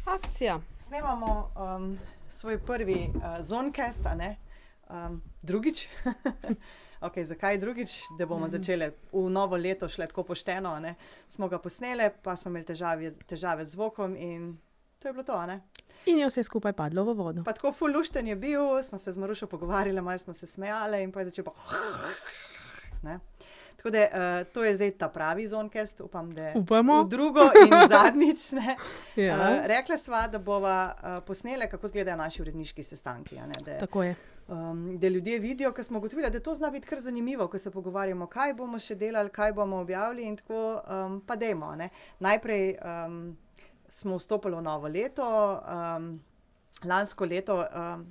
Akcija. Snemamo svoj prvi Zoncast, a ne? Drugič. Okay, zakaj drugič? Da bomo začeli v novo leto šle tako pošteno, a ne? Smo ga posneli, pa smo imeli težave z zvokom in to je bilo to, a ne? In je vse skupaj padlo v vodo. Pa tako ful lušten je bil, smo se z Marušo pogovarjali, malo smo se smejali in pa je začel pa... Ne? Tako da to je zdaj ta pravi Zoncast, upam, da Upamo. v drugo in zadnjič, ne. Ja. Rekla sva, da bova posnele, kako izgledajo naši uredniški sestanki, a ne. Da, Tako je. da ljudje vidijo, ker smo ugotovili, da to zna biti kar zanimivo, ko se pogovarjamo, kaj bomo še delali, kaj bomo objavili in tako, pa dajmo, ne. Najprej smo vstopili v novo leto, lansko leto,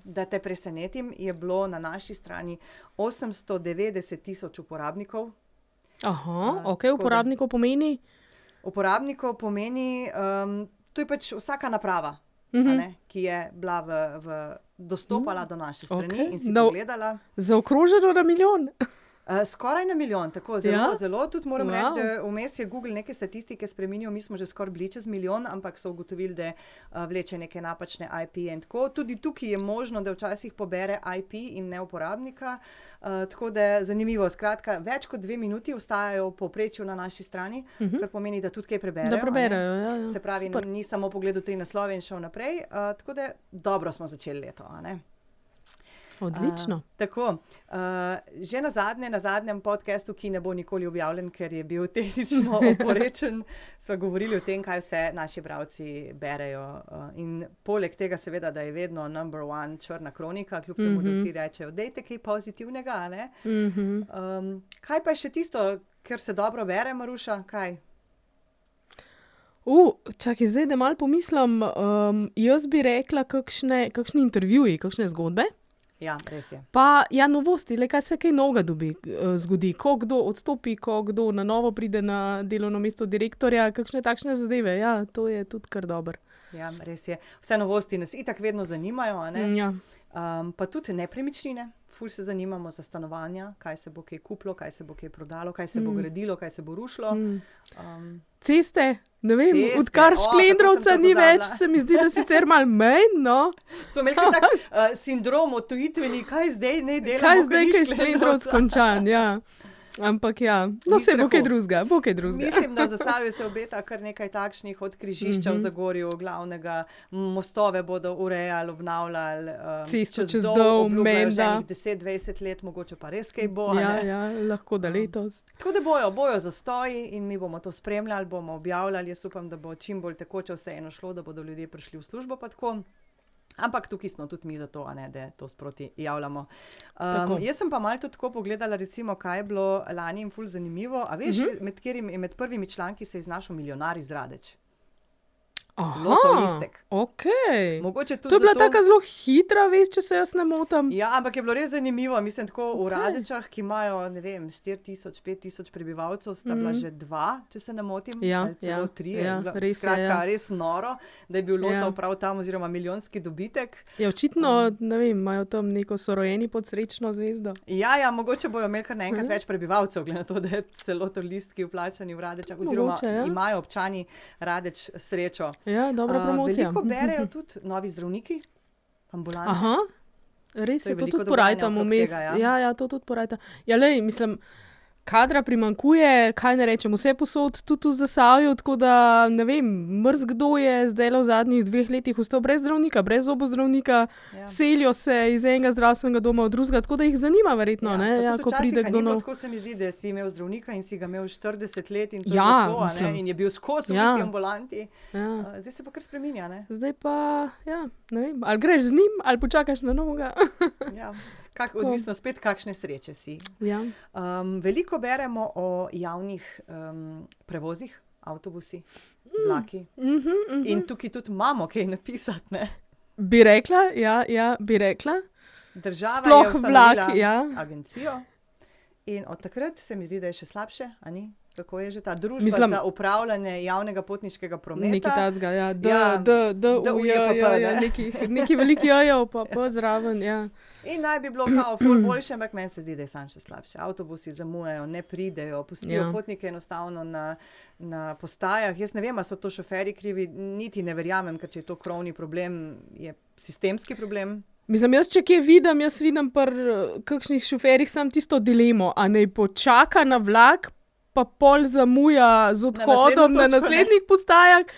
da te presenetim, je bilo na naši strani 890,000 uporabnikov. Aha, tako uporabnikov pomeni? Uporabnikov pomeni, to je pač vsaka naprava, a ne, ki je bila dostopala do naše strani in si pogledala. Zaokroženo na milijon. Skoraj na milijon, tako, zelo, Ja? zelo. Tudi moram reči, Wow. da vmes je Google neke statistike spreminjal, mi smo že skoraj bili čez milijon, ampak so ugotovili, da vleče neke napačne IP in tako. Tudi tukaj je možno, da včasih pobere IP in ne uporabnika, tako da zanimivo. Skratka, več kot 2 minuti ostajajo v povprečju na naši strani, kar pomeni, da tudi kaj preberejo. Da a ne. preberejo, ja. Se pravi, Super. ni samo pogledal 3 naslove in šel naprej, tako da dobro smo začeli leto, a ne. Odlično. Tako, že na zadnjem podcastu, ki ne bo nikoli objavljen, ker je bil tehnično oporečen, sva govorili o tem, kaj vse naši bralci berejo. In poleg tega seveda, da je vedno number one črna kronika, kljub temu, da vsi rečejo, dajte kaj pozitivnega, a ne. Kaj pa je še tisto, kar se dobro bere, Maruša, kaj? Čakaj, zdaj, da malo pomislim, jaz bi rekla kakšni intervjuji, kakšne zgodbe. Ja, res je. Pa, ja, novosti, le kaj se kaj novega zgodi, ko kdo odstopi, ko kdo na novo pride na delovno mesto direktorja, kakšne takšne zadeve, ja, to je tudi kar dobro. Ja, res je. Vse novosti nas itak vedno zanimajo, a ne. Ja. Pa tudi nepremičnine, ful se zanimamo za stanovanja, kaj se bo kaj kupilo, kaj se bo kaj prodalo, kaj se bo gradilo, kaj se bo rušilo. Ceste, ne vem, Ceste, odkar kako Šklendrovca sem to ni več, pozabila. se mi zdi, da sicer malo manj, no. Smo imeli kar tak sindrom odtujitveni, kaj zdaj ne delamo, Kaj ko zdaj, ni kaj je Šklendrovc Šklendrovca. končan, ja. Ampak ja, no Ni se bo strahu. kaj drugega, bo kaj drugega. Mislim, da za Savijo se obeta kar nekaj takšnih, od križišča v Zagorju, glavnega, mostove bodo urejali, obnavljali. Cesto čez Dol, obljubljajo že menda. enih 10-20 let, mogoče pa res kaj bo, a Ja, ne. ja, lahko da letos. Tako da bojo zastoji in mi bomo to spremljali, bomo objavljali. Jaz upam, da bo čim bolj tekoče vseeno šlo, da bodo ljudje prišli v službo pa tako. Ampak tukaj smo tudi mi zato, a ne, da to sproti javljamo. Jaz sem pa malo tudi tako pogledala, recimo, kaj je bilo lani in ful zanimivo. A veš, med prvimi članki se je znašel milijonar iz Radeč. Loto listek. Okej. Mogoče tudi To je bila zato... taka zelo hitra vest, če se jaz ne motim. Ja, ampak je bilo res zanimivo. Mislim, tako v Radečah, ki imajo, ne vem, 4,000, 5,000 prebivalcev, sta bila že 2, če se ne motim, Ja, ali celo ja, 3. ja, Bila, res je, skratka, ja. res noro, da je bil Loto Ja. prav tam, oziroma milijonski dobitek. Ja, očitno, ne vem, imajo tam neko sorojeni pod srečno zvezdo. Ja, mogoče bojo imeli kar naenkrat več prebivalcev, glede na to, da je celo to listki vplačani v Radečah, oziroma Mogoče, ja. imajo občani Radeč srečo. Ja, dobra promocija. Veliko berejo tudi novi zdravniki, ambulante. Aha, res To je je, to veliko tudi dogajanja porajtam okrog vmes. tega, ja. Ja, to tudi porajtam. Ja, lej, mislim, kadra primanjkuje, kaj ne rečem, vse posod, tudi v Zasavju, tako da, ne vem, kdo je zdaj v zadnjih 2 letih ostal brez zdravnika, brez zobozdravnika, Ja. selijo se iz enega zdravstvenega doma v drugega, tako da jih zanima verjetno, ne, pa ja, tudi ko včasih, pride a kdo ni bilo nov. tako, se mi zdi, da si imel zdravnika in si ga imel 40 let in to Ja, je bilo to, a mislim. ne, in je bil skozi v Ja. isti ambulanti. Ja. Zdaj se pa kar spreminja, ne. Zdaj pa, ja, ne vem, ali greš z njim, ali počakaš na novega. Ja. Odvisno spet, kakšne sreče si. Ja. Veliko beremo o javnih prevozih, avtobusi, vlaki. In tukaj tudi imamo kaj napisati, ne. Bi rekla, ja, bi rekla. Država Sploh je ustanovila vlak, ja. agencijo in od takrat se mi zdi, da je še slabše, a ni? kako je že ta družba za upravljanje javnega potniškega prometa. Nekaj tacga, ja, DUJPP, neki veliki jojo, pa zraven, ja. In naj bi bilo kao ful boljše, ampak meni se zdi, da je sam še slabše. Avtobusi zamujajo, ne pridejo, pustijo potnike enostavno na postajah. Jaz ne vem, a so to šoferji krivi, niti ne verjamem, ker če je to krovni problem, je sistemski problem. Mislim, jaz če kje vidim, kakšnih šoferjih sam tisto dilemo, a naj počaka na vlak, pa pol zamuja z odhodom na naslednjih postajah,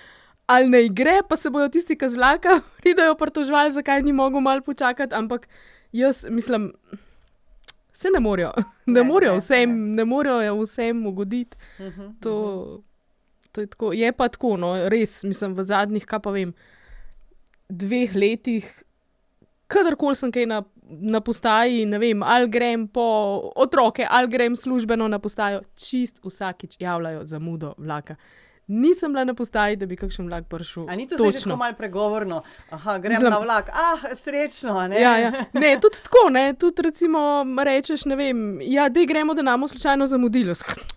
ali naj gre, pa se bojo tisti, ki z vlaka pridajo pritoževali, zakaj ni mogel malo počakati, ampak jaz mislim, se ne morejo, ne morejo vsem ugoditi. To je tako, je pa tako, no, res, mislim, v zadnjih, kaj pa vem, 2 letih, kadarkoli sem kaj na postaji, ne vem, ali grem po otroke, ali grem službeno na postajo, čist vsakič javljajo zamudo vlaka. Nisem bila na postaji, da bi kakšen vlak prišel. A ni to zdaj že tako malo pregovorno? Aha, grem na vlak. Srečno, a ne? Ja. Ne, tudi tako, ne. Tudi recimo rečeš, ne vem, ja, dej gremo, da namo slučajno zamudilo.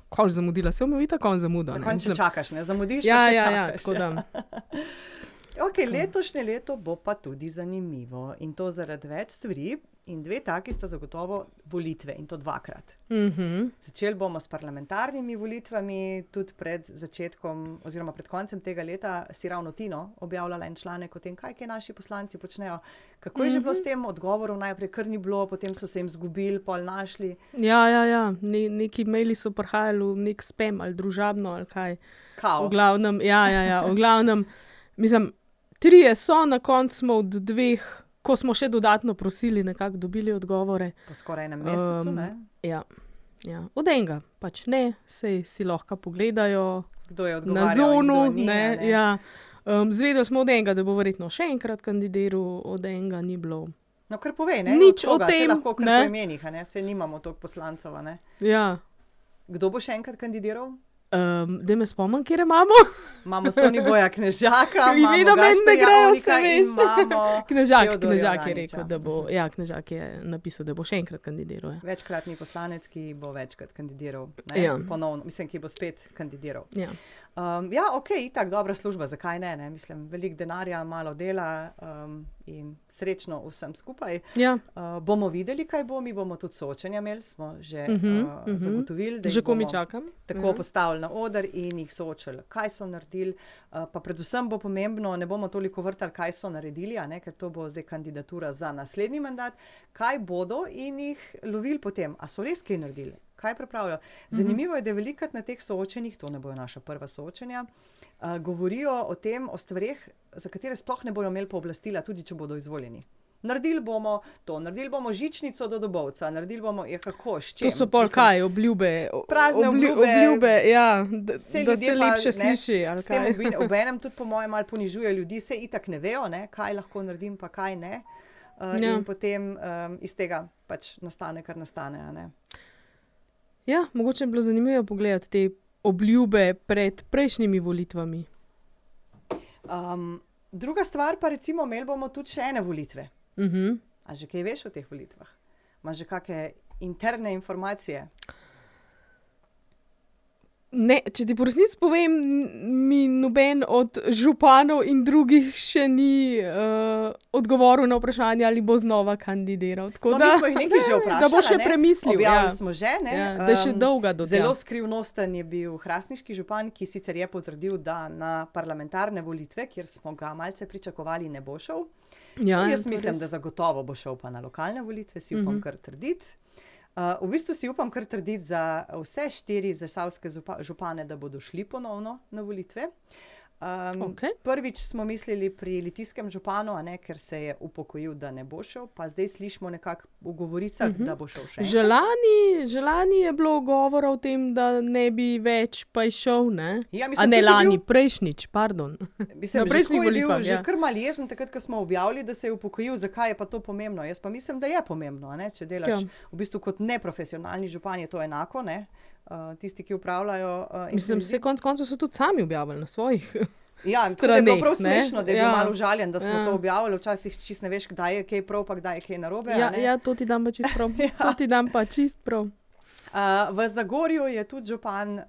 Kaj zamudila? Se omil itak on zamudo. Na koncu čakaš, ne? Zamudiš, pa še čakaš. Ja, tako da. Ok, letošnje leto bo pa tudi zanimivo in to zaradi več stvari in 2 taki sta zagotovo volitve in to 2-krat. Začeli bomo s parlamentarnimi volitvami, tudi pred začetkom oziroma pred koncem tega leta si ravno Tino objavljala en članek o tem, kaj naši poslanci počnejo. Kako je že bilo s tem odgovorom, najprej kar ni bilo, potem so se jim zgubili, pol našli. Ja, neki maili so prihajali v nek spam ali družabno ali kaj. Kao. V glavnem, mislim, 3 so, na koncu smo od 2, ko smo še dodatno prosili, nekako dobili odgovore. Po skoraj enem mesecu, ne? Ja. Od enega, pač ne, sej si lahko pogledajo kdo je na zonu, ni, ne. Ja. Zvedeli smo od enega, da bo verjetno še enkrat kandidiral, od enega ni bilo. No, kar povej, ne? Nič o tem, se lahko kar po imenih, ne? Se nimamo toliko poslancev, ne? Ja. Kdo bo še enkad kandidiral? Da me spomnim, kjer imamo. Imamo Soniboja Knežaka, imamo Gašperja Ovnika in imamo Knežak je rekel, da bo, Knežak je napisal, da bo še enkrat kandidiral. Ja. Večkratni poslanec, ki bo večkrat kandidiral. Ponovno, mislim, ki bo spet kandidiral. Ja. Ok, itak dobra služba, zakaj ne? Mislim, veliko denarja, malo dela in srečno vsem skupaj. Ja. Bomo videli, kaj bo, mi bomo tudi soočenja imeli, smo že zagotovili, da jih bomo tako postavili na oder in jih soočili, kaj so naredili, pa predvsem bo pomembno, ne bomo toliko vrtali, kaj so naredili, a ne, ker to bo zdaj kandidatura za naslednji mandat, kaj bodo in jih lovili potem, a so res kaj naredili. Kaj pripravljajo? Zanimivo je, da velikrat na teh soočenjih, to ne bojo naša prva soočenja, govorijo o tem, o stvareh, za katere sploh ne bojo imeli pooblastila, tudi če bodo izvoljeni. Naredili bomo to, naredili bomo žičnico do Dobovca, naredili bomo, kako, s čem? To so pol kaj, obljube? Prazne obljube, ja, da se lepše sliši. S tem obenem tudi po mojem malo ponižuje ljudi, se itak ne vejo, ne, kaj lahko naredim, pa kaj ne. In potem iz tega pač nastane, kar nastane, a ne. Ja, mogoče je bilo zanimivo pogledati te obljube pred prejšnjimi volitvami. Druga stvar pa recimo, imeli bomo tudi še ene volitve. A že kaj veš o teh volitvah? Imaš že kakšne interne informacije? Ne, če ti po resnici povem, mi noben od županov in drugih še ni odgovoril na vprašanje, ali bo znova kandidiral. Tako mi smo jih nekaj že vprašali, da bo še premislil. Objavili smo že, ne? Da je še dolga do tega. Zelo skrivnosten je bil hrastniški župan, ki sicer je potrdil, da na parlamentarne volitve, kjer smo ga malce pričakovali, ne bo šel. Jaz mislim, da zagotovo bo šel pa na lokalne volitve, si upam kar trditi. V bistvu si upam kar trditi za vse 4 zasavske župane, da bodo šli ponovno na volitve. Prvič smo mislili pri litijskem županu, a ne, ker se je upokojil, da ne bo šel, pa zdaj slišimo nekako v govoricah, da bo šel še enkrat. Želani je bilo govora o tem, da ne bi več pa šel, ne? Ja, a ne lani, prejšnjič, pardon. Mislim, že je bil že kar mal jezen, takrat, ko smo objavili, da se je upokojil, zakaj je pa to pomembno. Jaz pa mislim, da je pomembno, a ne? Če delaš v bistvu kot neprofesionalni župan, je to enako, ne? Tisti, ki upravljajo. Mislim, vse koncu so tudi sami objavili na svojih straneh. Tako da je bilo prav smešno, da je bil malo užaljen, da smo to objavili. Včasih čist ne veš, kdaj je kaj prav, pa kdaj je kaj narobe. Ja, to ti dam pa čist prav. To ti dam pa čist prav. V Zagorju je tudi župan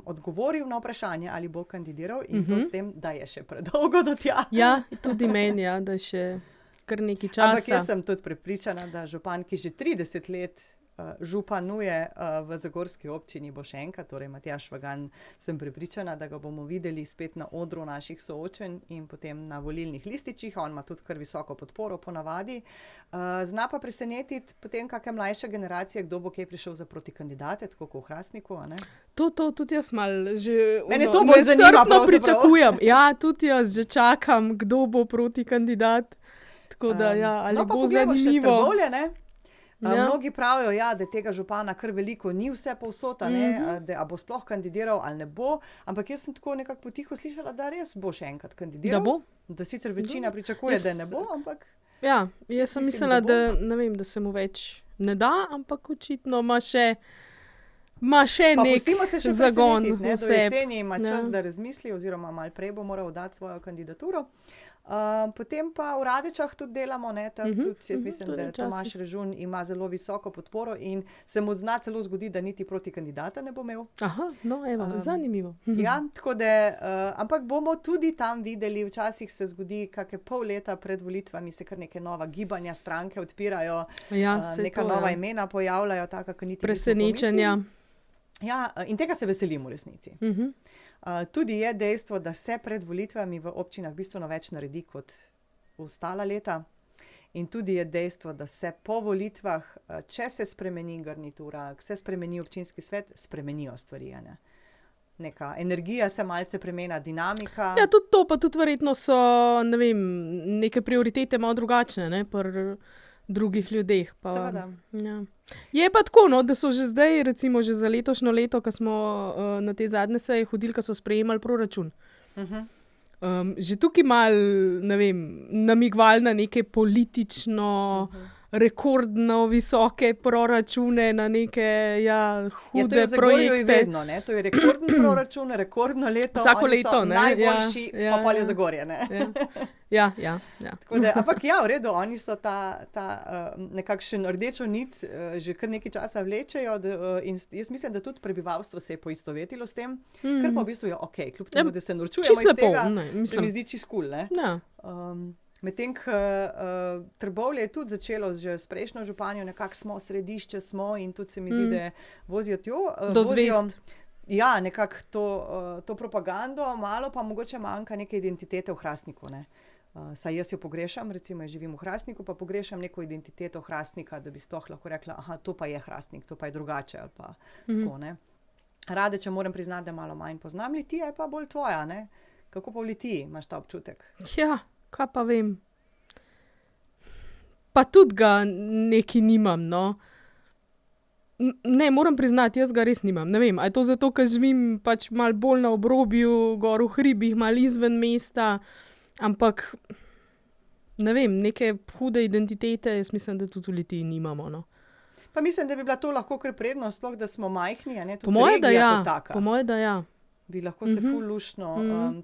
odgovoril na vprašanje, ali bo kandidiral in to s tem, da je še predolgo do tja. Ja, tudi meni, ja, da še kar nekaj časa. Ampak jaz sem tudi prepričana, da župan, ki že 30 let županuje v zagorski občini, bo še enkrat, torej Matjaž Švagan, sem prepričana, da ga bomo videli spet na odru naših soočenj in potem na volilnih lističih. On ima tudi kar visoko podporo ponavadi. Zna pa presenetiti potem kakšne mlajše generacije, kdo bo kaj prišel za protikandidate, tako kot v Hrastniku, a ne? To tudi jaz malo že Mene to bolj zanima, pravzaprav. pričakujem. Ja, tudi jaz že čakam, kdo bo protikandidat. Tako da, ja, ali bo zanimivo. Trbovlje, ne? Mnogi pravijo, ja, da tega župana kar veliko ni vse povsod, da bo sploh kandidiral ali ne bo, ampak jaz sem tako nekako potiho slišala, da res bo še enkrat kandidiral. Da bo? Da sicer večina pričakuje, da ne bo, ampak... Ja, jaz sem mislila, da ne vem, da se mu več ne da, ampak očitno ima še nek zagon v sebi. Do sebi. jeseni ima čas, da razmisli, oziroma malo prej bo moral dati svojo kandidaturo. Potem pa v Radečah tudi delamo, ne, tudi jaz mislim, da Tomaž Režun ima zelo visoko podporo in se mu zna celo zgodi, da niti proti kandidata ne bo imel. Aha, no evo, zanimivo. Ja, tako da, ampak bomo tudi tam videli, včasih se zgodi, kakšne pol leta pred volitvami se kar neke nova gibanja, stranke odpirajo, neka nova imena pojavljajo, taka, ko niti presenečenja. Ja, in tega se veselim v resnici. Tudi je dejstvo, da se pred volitvami v občinah bistveno več naredi kot ostala leta. In tudi je dejstvo, da se po volitvah, če se spremeni garnitura, se spremeni občinski svet, spremenijo stvari. Ne? Neka energija se malce premena, dinamika. Ja, tudi to, pa tudi verjetno so, ne vem, neke prioritete malo drugačne, ne, pri drugih ljudeh. Pa, seveda. Ja. Je pa tako, no, da so že zdaj, recimo že za letošnjo leto, ko smo na te zadnje seje hodili, ko so sprejemali proračun. Že tukaj malo, ne vem, namigvali na neke politično, rekordno visoke proračune, na neke hude projekte. Vedno, ne? To je rekordni proračun, rekordno leto. Vsako leto, ne? Najboljši, pa pol je Zagorje, ne? Ja. Da, ampak ja, v redu, oni so ta nekakšen rdečo nit že kar nekaj časa vlečejo in jaz mislim, da tudi prebivalstvo se je poistovetilo s tem, ker pa v bistvu je okej, kljub temu, da se norčujemo iz tega, se mi zdi čisto kul, ne? Ja. Medtem, ko Trbovlje je tudi začelo že s prejšnjo županjo, nekako smo, središče smo in tudi se mi zdi, da vozijo tjo. Do zvest. Ja, nekako to propagando, malo pa mogoče manjka neke identitete v Hrastniku, ne. Saj jaz jo pogrešam, recimo jaz živim v Hrastniku, pa pogrešam neko identiteto Hrastnika, da bi sploh lahko rekla, aha, to pa je Hrastnik, to pa je drugače ali pa tako, ne. Radeče moram priznati, da malo manj poznam, Litija je pa bolj tvoja, ne. Kako pa v Litiji imaš ta občutek? Ja, kaj pa vem. Pa tudi ga neki nimam, no. Ne, moram priznati, jaz ga res nimam. Ne vem, a je to zato, ker živim pač malo bolj na obrobju, gor v hribih, malo izven mesta, ampak ne vem, neke hude identitete, jaz mislim, da tudi v Litiji nimamo, no. Pa mislim, da bi bila to lahko kar prednost, sploh da smo majhni, a ne, tudi po moje, regija kot taka. Po moje, da ja. Bi lahko se ful luštno,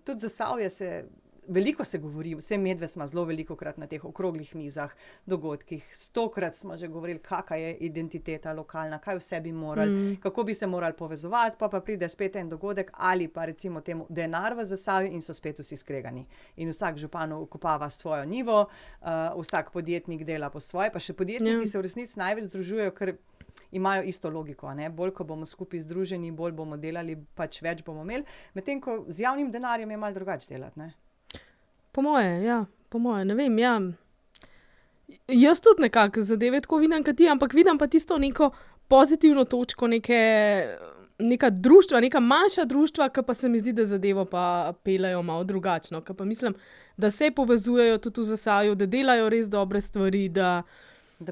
tudi Zasavje se, veliko se govori, vse medve smo zelo velikokrat na teh okroglih mizah, dogodkih, 100-krat smo že govorili, kakva je identiteta lokalna, kaj vse bi morali, kako bi se morali povezovati, pa pride spet en dogodek ali pa recimo temu denar v Zasavju in so spet vsi skregani. In vsak župan okopava svojo njivo, vsak podjetnik dela po svoje, pa še podjetniki se v resnici največ združujejo, ker imajo isto logiko, ne? Bolj, ko bomo skupaj združeni, bolj bomo delali, pač več bomo imeli, medtem ko z javnim denarjem je malo drugače delati, ne? Po moje, ne vem, ja. Jaz tudi nekako zadeve tako vidim, kot ti, ampak vidim pa tisto neko pozitivno točko, neka društva, neka manjša društva, ki pa se mi zdi, da zadevo pa peljejo malo drugačno, ki pa mislim, da se povezujejo tudi v Zasavju, da delajo res dobre stvari, da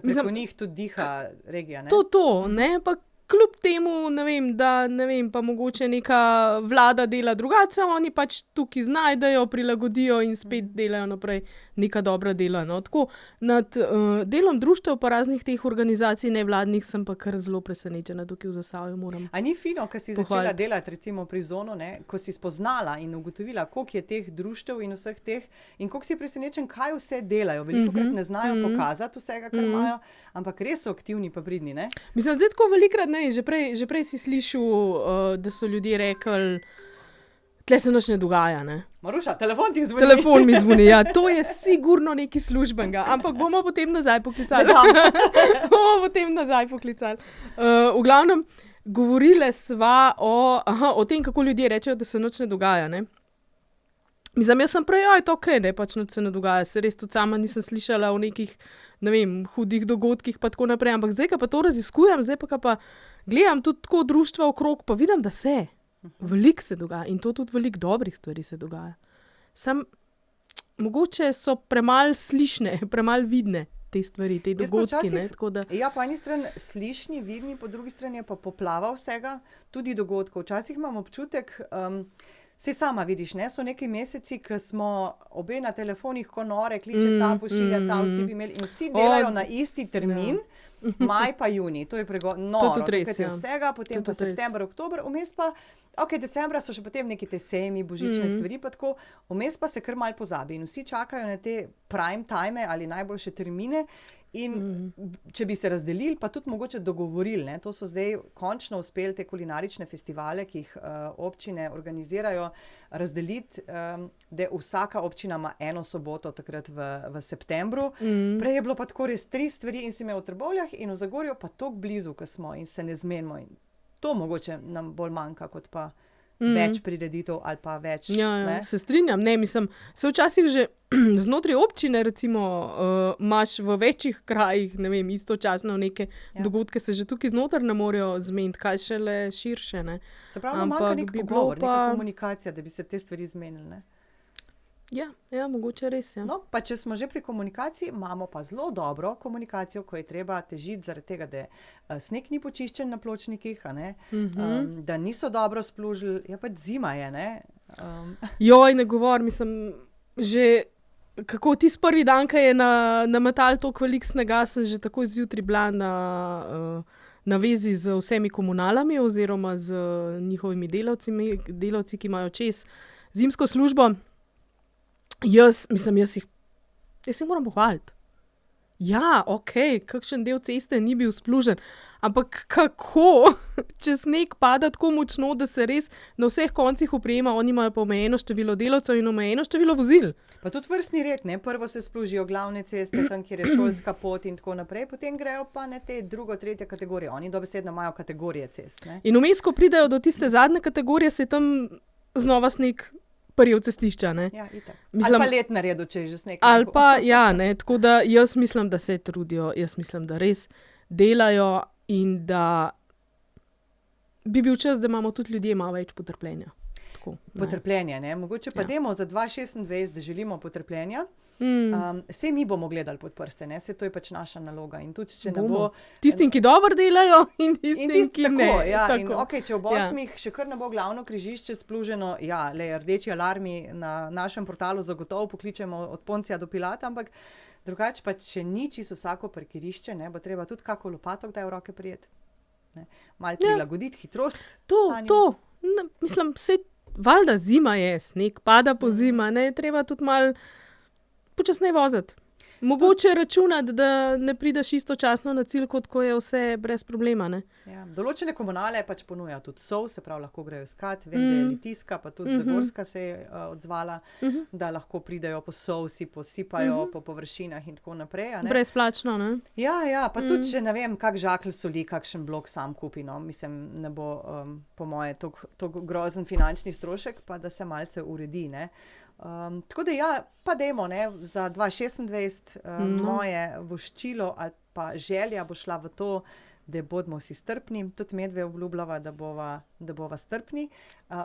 preko njih tudi diha regija, ne? To, ne, pa kljub temu, ne vem, pa mogoče neka vlada dela drugače, oni pač tukaj znajdejo, prilagodijo in spet delajo naprej neka dobra dela, no. Tako, nad delom društev pa raznih teh organizacij nevladnih sem pa kar zelo presenečena tukaj v Zasavju, moram. A ni fino, ko si začela delati recimo pri Zonu, ne, ko si spoznala in ugotovila, koliko je teh društev in vseh teh, in koliko si presenečen, kaj vse delajo, velikokrat ne znajo pokazati vsega, kar imajo, ampak res so aktivni pa pridni, ne? Mislim, zdaj tako velikrat ne, že prej si slišal, da so ljudje rekli, tle se nič ne dogaja, ne. Maruša, telefon ti zvoni. Telefon mi zvoni, ja, to je sigurno nekaj službenega, ampak bomo potem nazaj poklicali. V glavnem, govorile sva o tem, kako ljudje rečejo, da se nič ne dogaja, ne. Mislim, jaz sem prej, to okej, ne, pač nič se ne dogaja, se res tudi sama nisem slišala o nekih, ne vem, hudih dogodkih pa tako naprej, ampak zdaj, ko pa to raziskujem, zdaj pa gledam tudi tako društva okrog, pa vidim, da se, veliko se dogaja in to tudi veliko dobrih stvari se dogaja. Mogoče so premalo slišne, premalo vidne te stvari, te dogodki, ne, tako da. Ja, po eni strani slišni, vidni, po drugi strani je pa poplava vsega, tudi dogodkov. Včasih imam občutek, saj sama vidiš, ne, so neki meseci, ko smo obe na telefonih, ko nore, kliče ta, pošilja ta, vsi bi imeli in vsi delajo na isti termin, maj pa junij, to je noro, tukaj je vsega, potem pa september, oktober, vmes pa, decembra so še potem neki te sejmi, božične stvari pa tako, vmes pa se kar malo pozabi in vsi čakajo na te prime time ali najboljše termine in če bi se razdelili, pa tudi mogoče dogovorili, ne, to so zdaj končno uspeli te kulinarične festivale, ki jih občine organizirajo, razdeliti, da vsaka občina ima eno soboto takrat v septembru. Prej je bilo pa tako res 3 stvari in si imel v Trbovljah in v Zagorju pa toliko blizu, ko smo in se ne zmenimo. In to mogoče nam bolj manjka, kot pa več prireditev ali pa več. Ja, se strinjam, ne, mislim, se včasih že znotraj občine recimo imaš v večjih krajih, ne vem, istočasno neke dogodke, se že tukaj znotraj ne morejo zmeniti, kaj šele širše, ne. Se pravi, manjka nek pogovor, neka komunikacija, da bi se te stvari zmenili, ne. Ja, mogoče res, ja. No, pa če smo že pri komunikaciji, imamo pa zelo dobro komunikacijo, ko je treba težiti zaradi tega, da sneg ni počiščen na pločnikih, a ne, da niso dobro splužili, ja pač zima je, ne. Joj, ne govor, mislim, že kako tisti prvi dan, ko je nametalo toliko veliko snega, sem že takoj zjutraj bila na vezi z vsemi komunalami oziroma z njihovimi delavci, ki imajo čez zimsko službo. Jaz jih moram pohvaliti. Ja, okej, kakšen del ceste ni bil splužen, ampak kako, če sneg pada tako močno, da se res na vseh koncih oprijema, oni imajo pa omejeno število delavcev in omejeno število vozil. Pa tudi vrstni red, ne, prvo se splužijo glavne ceste, tam, kjer je šolska pot in tako naprej, potem grejo pa ne te drugo, tretje kategorije, oni dobesedno imajo kategorije cest, ne. In vmes, ko pridejo do tiste zadnje kategorije, se tam znova sneg prije v cestišča, ne. Ja, itak. Ali pa let naredu, če je že sneg. Ali pa, ja, ne, tako da jaz mislim, da se trudijo, jaz mislim, da res delajo in da bi bil čas, da imamo tudi ljudje malo več potrpljenja. Tako, potrpljenje, ne, mogoče pa dajmo za 2026, da želimo potrpljenja. Saj mi bomo gledali pod prste, ne, saj to je pač naša naloga in tudi, če ne bo. Tistim, ki dobro delajo in tistim, ki ne. Tako, ja, in če ob 8 še kar ne bo glavno križišče spluženo, ja, rdeči alarmi na našem portalu zagotovo pokličemo od Poncija do Pilata, ampak drugače pa, če ni čisto vsako parkirišče, ne, bo treba tudi kako lopato kdaj v roke prijeti. Malo prilagoditi hitrost. Mislim, saj valjda zima je, sneg pada po zima, ne, treba tudi malo počasneje voziti. Mogoče računati, da ne prideš istočasno na cilj, kot ko je vse brez problema, ne. Ja, določene komunale pač ponujajo tudi sol, se pravi, lahko grejo iskat, vem, da je Litijska, pa tudi Zagorska se je odzvala, da lahko pridejo po sol, si posipajo po površinah in tako naprej, a ne. Brezplačno, ne. Ja, pa tudi, če ne vem, kak žakelj soli, kakšen blok sam kupi, no, mislim, ne bo po moje toliko grozen finančni strošek, pa da se malce uredi, ne. Tako da ja, pa dajmo, ne, za 2026 moje voščilo ali pa želja bo šla v to, da bodimo vsi strpni, tudi medve obljubljava, da bova strpni,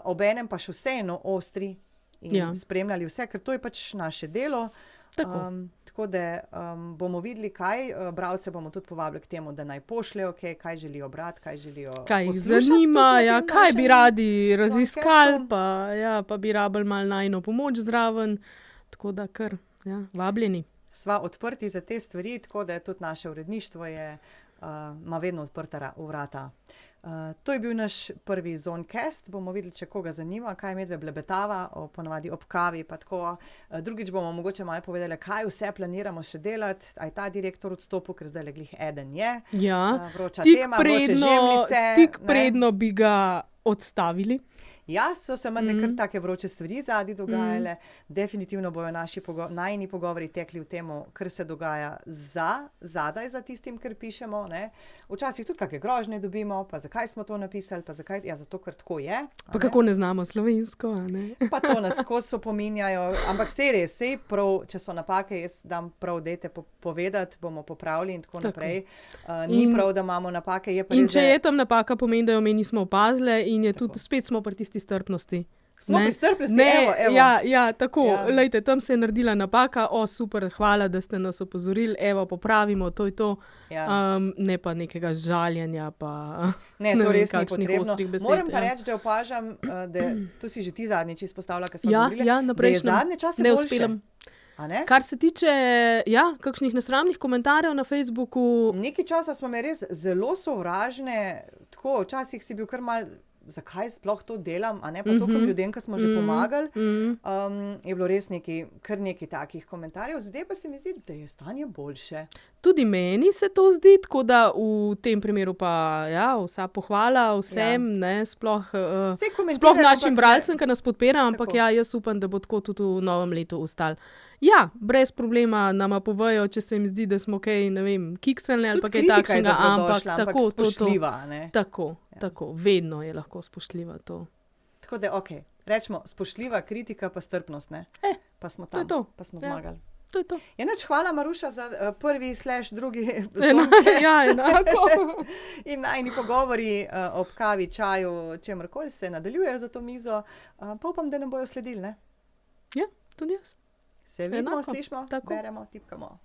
obenem pa še vseeno ostri in spremljali vse, ker to je pač naše delo. Tako da bomo videli, kaj, bralce bomo tudi povabili k temu, da naj pošljejo, kaj želijo brati, kaj želijo poslušati. Kaj jih zanima, ja, kaj bi radi raziskali, pa bi rabili malo najino pomoč zraven, tako da kar, ja, vabljeni. Sva odprti za te stvari, tako da tudi naše uredništvo ima vedno odprta vrata To je bil naš prvi Zonecast. Bomo videli, če koga zanima, kaj medve blebetava, ponavadi ob kavi. Pa tako. Drugič bomo mogoče malo povedali, kaj vse planiramo še delati. A je ta direktor odstopil, ker zdaj le glih eden je. Ja, Vroča tema, vroče žemljice. tik predno bi ga odstavili. Ja, so se meni kar take vroče stvari zadnji dogajale. Definitivno bojo najini pogovori tekli v temu, kar se dogaja zadaj za tistim, kar pišemo. Ne. Včasih tudi kakšne grožnje dobimo, pa zakaj smo to napisali, pa zakaj, ja, zato, ker tako je. Pa kako ne znamo slovensko, a ne? Pa to nas skozi opominjajo, ampak sej res, sej prav, če so napake, jaz dam prav, dejte povedati, bomo popravili in tako naprej. Ni prav, da imamo napake, je pa res, če je tam napaka, pomeni, da jo mi nismo opazile in je tudi, spet smo pri tisti strpnosti. Smo pri strpnosti, evo. Ja, tako, lejte, tam se je naredila napaka, super, hvala, da ste nas opozorili, evo, popravimo, to je to. Ne pa nekega žaljenja, pa ne to res ni potrebno. Ostrih besed. Moram pa reči, da opažam, da to si že ti zadnjič izpostavila, ker smo govorili, da je zadnje čase ne boljše. uspelem. Kar se tiče, kakšnih nesramnih komentarjev na Facebooku. Nekaj časa smo me res zelo sovražne, tako, včasih si bil kar mal, zakaj sploh to delam, a ne pa toliko ljudem, ki smo že pomagali. Je bilo res kar nekaj takih komentarjev, zdaj pa se mi zdi, da je stanje boljše. Tudi meni se to zdi, tako da v tem primeru pa vsa pohvala vsem, ne, sploh našim bralcem, ki nas podpirajo, ampak jaz upam, da bo tako tudi v novem letu ostalo. Ja, brez problema nama povejo, če se jim zdi, da smo kaj, ne vem, kikselni ali pa kaj takšnega, ampak spoštljiva, ne? Tako, vedno je lahko spoštljiva to. Tako da, rečemo, spoštljiva kritika pa strpnost, ne? Pa smo tam, pa smo zmagali. To je to. Hvala, Maruša, za prvi/drugi Zoncast. Enako. In najni pogovori ob kavi, čaju, čemrkoli se nadaljujejo za to mizo. Pa upam, da nam bojo sledili, ne? Ja, tudi jaz. Se vidimo, slišimo, beremo, tipkamo.